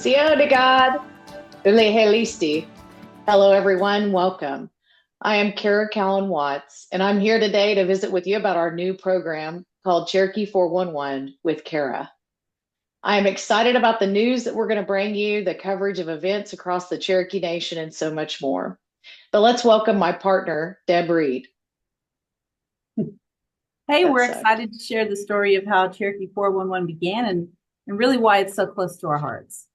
Sio de God, Helisti. Hello, everyone. Welcome. I am Kara Callan Watts, and I'm here today to visit with you about our new program called Cherokee 411 with Kara. I am excited about the news that we're going to bring you, the coverage of events across the Cherokee Nation, and so much more. But let's welcome my partner, Deb Reed. Hey, That we're sucked. excited to share the story of how Cherokee 411 began and really why it's so close to our hearts.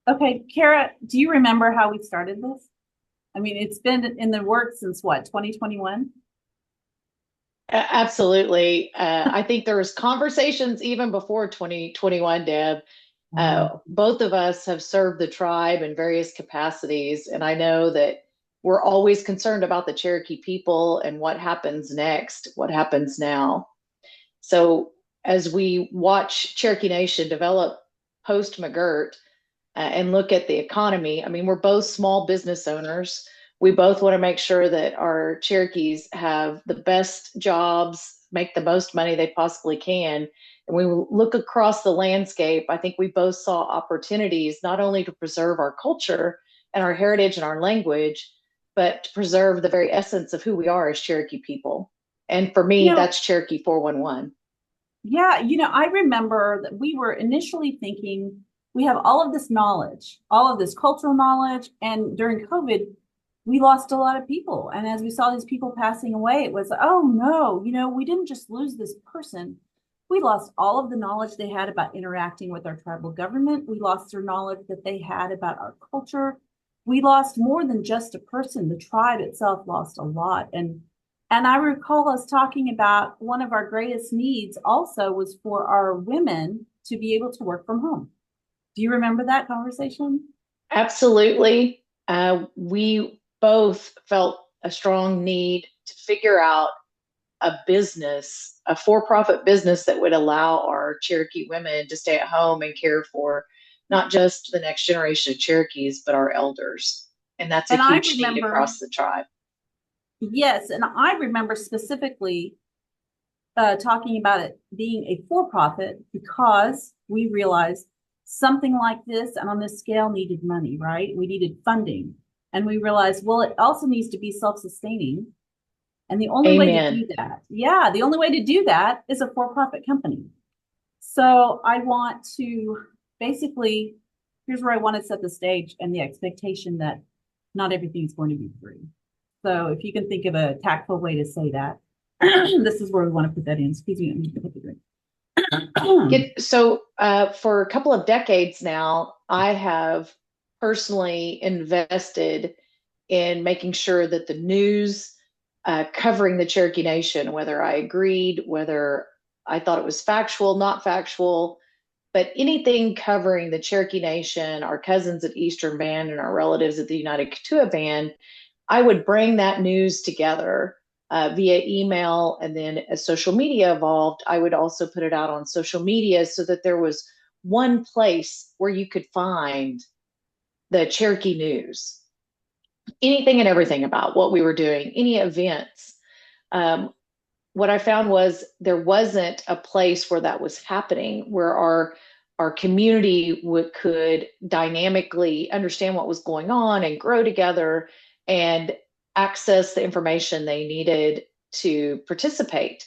Okay, Kara, do you remember how we started this? I mean, it's been in the works since what, 2021? Absolutely. I think there was conversations even before 2021, Deb. Both of us have served the tribe in various capacities, and I know that we're always concerned about the Cherokee people and what happens next, what happens now. So, as we watch Cherokee Nation develop post McGirt and look at the economy, I mean, we're both small business owners. We both want to make sure that our Cherokees have the best jobs, make the most money they possibly can. And we look across the landscape, I think we both saw opportunities not only to preserve our culture and our heritage and our language, but to preserve the very essence of who we are as Cherokee people. And for You me, know, that's Cherokee 411. yeah, I remember that we were initially thinking we have all of this knowledge, all of this cultural knowledge, and during COVID, we lost a lot of people. And as we saw these people passing away, it was, oh no, we didn't just lose this person. We lost all of the knowledge they had about interacting with our tribal government. We lost their knowledge that they had about our culture. We lost more than just a person. The tribe itself lost a lot. And I recall us talking about one of our greatest needs also was for our women to be able to work from home. Do you remember that conversation? Absolutely. We both felt a strong need to figure out a business, a for profit business that would allow our Cherokee women to stay at home and care for not just the next generation of Cherokees, but our elders. And that's a And I huge need remember, across the tribe. yes, and I remember specifically talking about it being a for profit because we realized something like this and on this scale needed money, right? We needed funding. And we realized, well, it also needs to be self sustaining. And the only way to Amen. do that, yeah, the only way to do that is a for profit company. So I want to basically, here's where I want to set the stage and the expectation that not everything's going to be free. So if you can think of a tactful way to say that, this is where we want to put that in. Excuse me, I'm going to take a drink. For a couple of decades now, I have personally invested in making sure that the news covering the Cherokee Nation, whether I agreed, whether I thought it was factual, not factual, but anything covering the Cherokee Nation, our cousins at Eastern Band, and our relatives at the United Katua Band, I would bring that news together via email. And then as social media evolved, I would also put it out on social media so that there was one place where you could find the Cherokee news, anything and everything about what we were doing, any events. Um, what I found was there wasn't a place where that was happening, where our community could dynamically understand what was going on and grow together and access the information they needed to participate,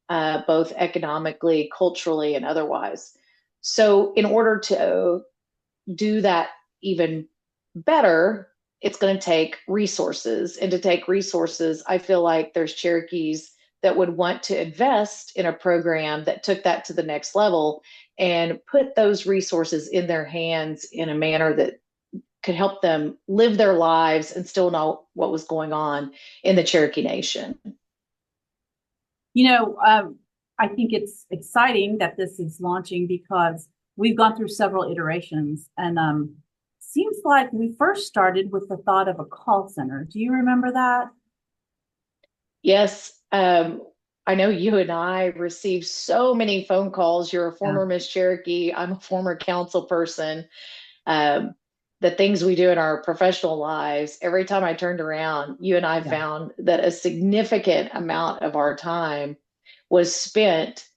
both economically, culturally, and otherwise. So, in order to do that even better, it's going to take resources. And to take resources, I feel like there's Cherokees that would want to invest in a program that took that to the next level and put those resources in their hands in a manner that could help them live their lives and still know what was going on in the Cherokee Nation. You know, I think it's exciting that this is launching because we've gone through several iterations and seems like we first started with the thought of a call center. Do you remember that? Yes, I know you and I received so many phone calls. You're a Yeah. former Miss Cherokee. I'm a former council person. Um, the things we do in our professional lives, every time I turned around, you and I Yeah. found that a significant amount of our time was spent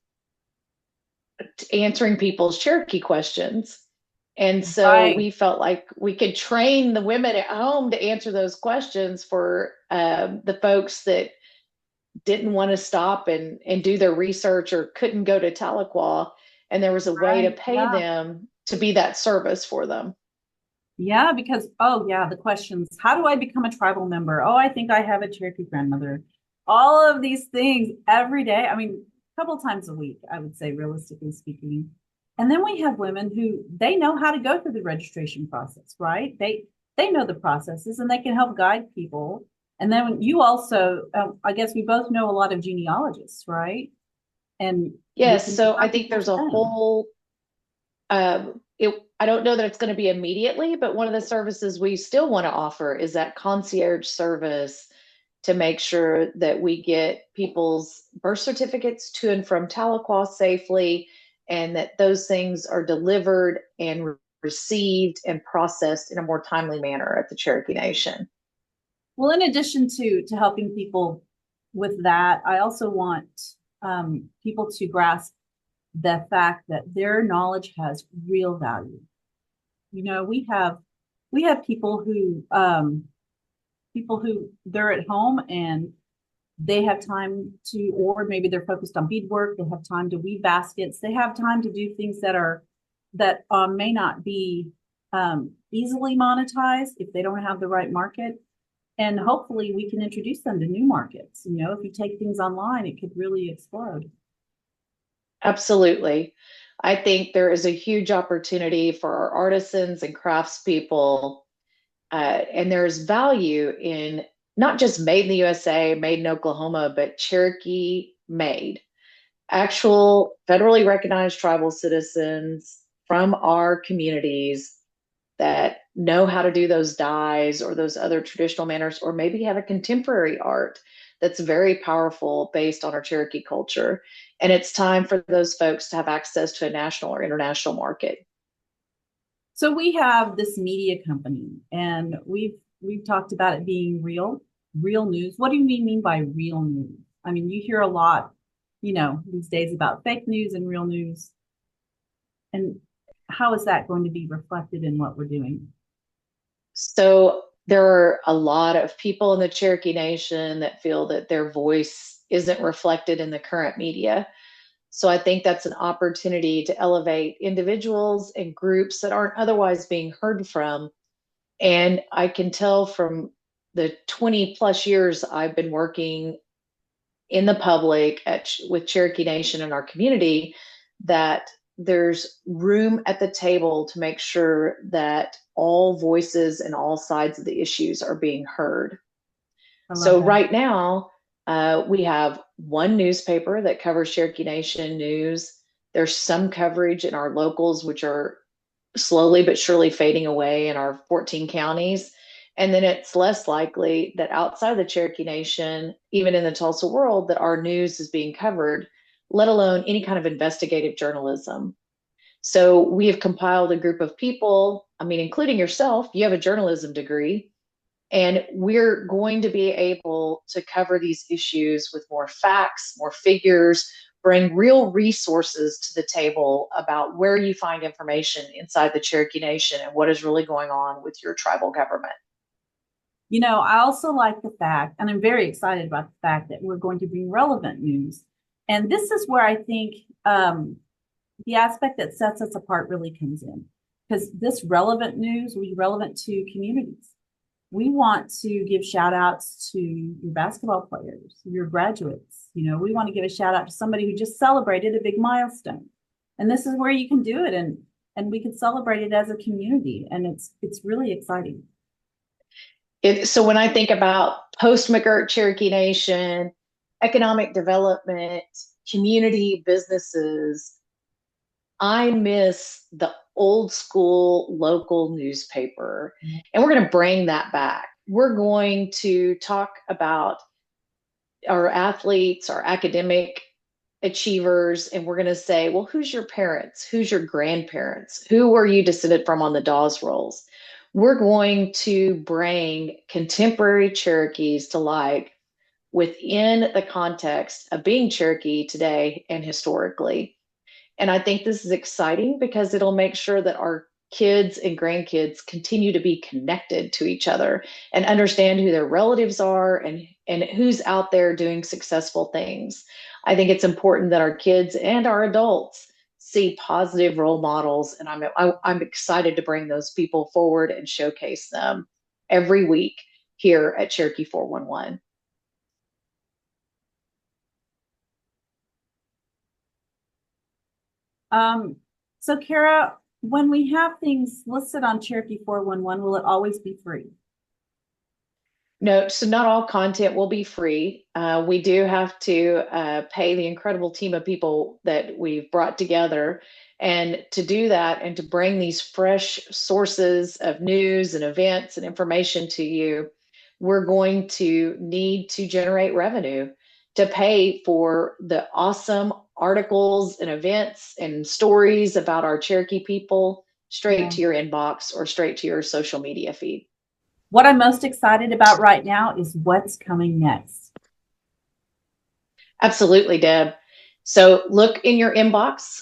answering people's Cherokee questions. And so Right. we felt like we could train the women at home to answer those questions for the folks that didn't want to stop and do their research or couldn't go to Tahlequah. And there was a way to Right. pay Yeah. them to be that service for them. Yeah, because oh yeah, the questions. How do I become a tribal member? Oh, I think I have a Cherokee grandmother. All of these things every day. I mean, a couple times a week, I would say, realistically speaking. And then we have women who they know how to go through the registration process, right? They know the processes and they can help guide people. And then you also, I guess we both know a lot of genealogists, right? And we Yes, can so I refer think people there's to a them. whole I don't know that it's going to be immediately, but one of the services we still want to offer is that concierge service to make sure that we get people's birth certificates to and from Tahlequah safely, and that those things are delivered and received and processed in a more timely manner at the Cherokee Nation. Well, in addition to helping people with that, I also want people to grasp the fact that their knowledge has real value. You know, we have people who they're at home and they have time to, or maybe they're focused on beadwork. They have time to weave baskets. They have time to do things that may not be easily monetized if they don't have the right market. And hopefully we can introduce them to new markets. You know, if you take things online, it could really explode. Absolutely. I think there is a huge opportunity for our artisans and craftspeople, and there's value in not just made in the USA, made in Oklahoma, but Cherokee made. Actual federally recognized tribal citizens from our communities that know how to do those dyes or those other traditional manners, or maybe have a contemporary art that's very powerful based on our Cherokee culture. And it's time for those folks to have access to a national or international market. So we have this media company and we've talked about it being real news. What do you mean by real news? I mean, you hear a lot, these days about fake news and real news. And how is that going to be reflected in what we're doing? So there are a lot of people in the Cherokee Nation that feel that their voice isn't reflected in the current media. So I think that's an opportunity to elevate individuals and groups that aren't otherwise being heard from. And I can tell from the 20 plus years I've been working in the public with Cherokee Nation in our community that there's room at the table to make sure that all voices and all sides of the issues are being heard. I love So that. right now, we have one newspaper that covers Cherokee Nation news. There's some coverage in our locals, which are slowly but surely fading away in our 14 counties. And then it's less likely that outside the Cherokee Nation, even in the Tulsa world, that our news is being covered, let alone any kind of investigative journalism. So we have compiled a group of people, I mean, including yourself, you have a journalism degree, and we're going to be able to cover these issues with more facts, more figures, bring real resources to the table about where you find information inside the Cherokee Nation and what is really going on with your tribal government. I also like the fact, and I'm very excited about the fact that we're going to bring relevant news. And this is where I think the aspect that sets us apart really comes in. Because this relevant news will be relevant to communities. We want to give shout outs to your basketball players, your graduates. We want to give a shout out to somebody who just celebrated a big milestone. And this is where you can do it and we can celebrate it as a community. And it's really exciting. So when I think about post McGirt Cherokee Nation, economic development, community businesses, I miss the old school local newspaper. And we're going to bring that back. We're going to talk about our athletes, our academic achievers, and we're going to say, well, who's your parents? Who's your grandparents? Who are you descended from on the Dawes rolls? We're going to bring contemporary Cherokees to light within the context of being Cherokee today and historically. And I think this is exciting because it'll make sure that our kids and grandkids continue to be connected to each other and understand who their relatives are and who's out there doing successful things. I think it's important that our kids and our adults see positive role models, and I'm excited to bring those people forward and showcase them every week here at Cherokee 411. So Kara, when we have things listed on Cherokee 411, will it always be free? No, so not all content will be free. We do have to pay the incredible team of people that we've brought together. And to do that and to bring these fresh sources of news and events and information to you, we're going to need to generate revenue to pay for the awesome articles and events and stories about our Cherokee people straight Yeah. to your inbox or straight to your social media feed. What I'm most excited about right now is what's coming next. Absolutely, Deb. So look in your inbox.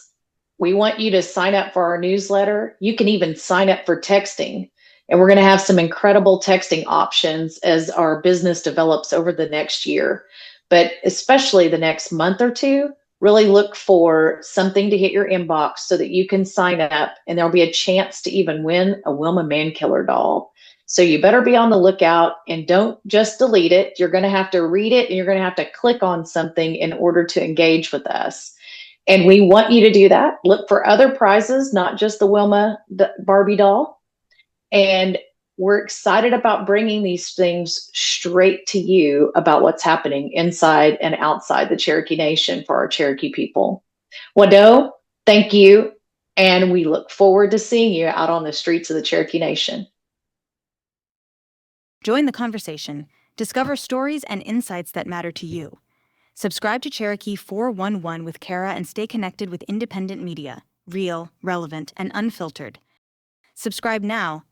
We want you to sign up for our newsletter. You can even sign up for texting. And we're going to have some incredible texting options as our business develops over the next year. But especially the next month or two, really look for something to hit your inbox so that you can sign up and there'll be a chance to even win a Wilma Mankiller doll. So you better be on the lookout and don't just delete it. You're going to have to read it and you're going to have to click on something in order to engage with us. And we want you to do that. Look for other prizes, not just the Wilma Barbie doll. And we're excited about bringing these things straight to you about what's happening inside and outside the Cherokee Nation for our Cherokee people. Wado, thank you. And we look forward to seeing you out on the streets of the Cherokee Nation. Join the conversation. Discover stories and insights that matter to you. Subscribe to Cherokee 411 with Kara and stay connected with independent media, real, relevant, and unfiltered. Subscribe now